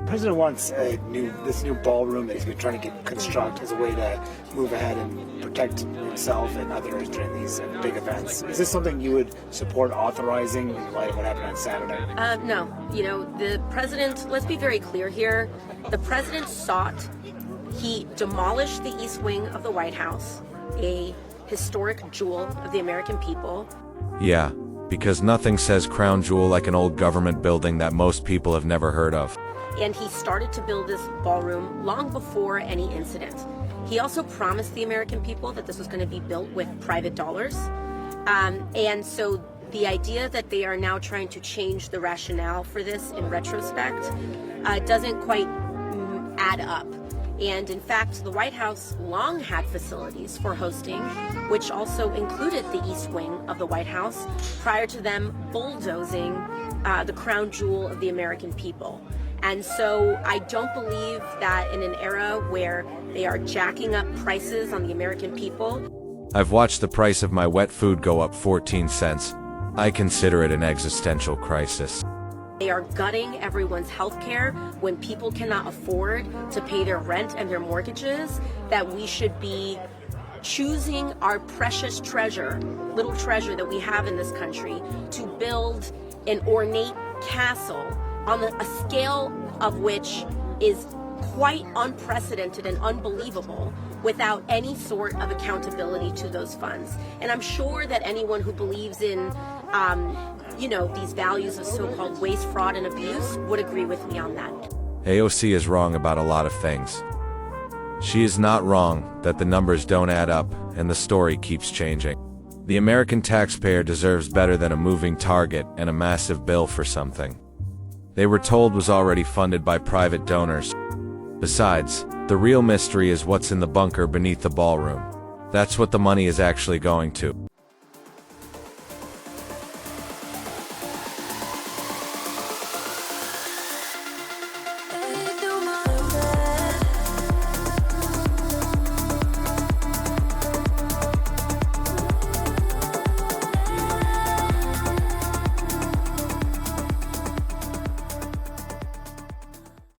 President wants this new ballroom that he's been trying to construct as a way to move ahead and protect himself and others during these big events. Is this something you would support authorizing in light of what happened on Saturday? No. The president, let's be very clear here, the president he demolished the East Wing of the White House, a historic jewel of the American people. Yeah, because nothing says crown jewel like an old government building that most people have never heard of. And he started to build this ballroom long before any incident. He also promised the American people that this was going to be built with private dollars. And so the idea that they are now trying to change the rationale for this in retrospect doesn't quite add up. And in fact, the White House long had facilities for hosting, which also included the East Wing of the White House, prior to them bulldozing the crown jewel of the American people. And so I don't believe that in an era where they are jacking up prices on the American people. I've watched the price of my wet food go up 14 cents. I consider it an existential crisis. They are gutting everyone's health care when people cannot afford to pay their rent and their mortgages, that we should be choosing our precious treasure, little treasure that we have in this country, to build an ornate castle on a scale of which is quite unprecedented and unbelievable, without any sort of accountability to those funds. And I'm sure that anyone who believes in these values of so-called waste, fraud, and abuse would agree with me on that. AOC is wrong about a lot of things. She is not wrong that the numbers don't add up and the story keeps changing. The American taxpayer deserves better than a moving target and a massive bill for something they were told was already funded by private donors. Besides, the real mystery is what's in the bunker beneath the ballroom. That's what the money is actually going to.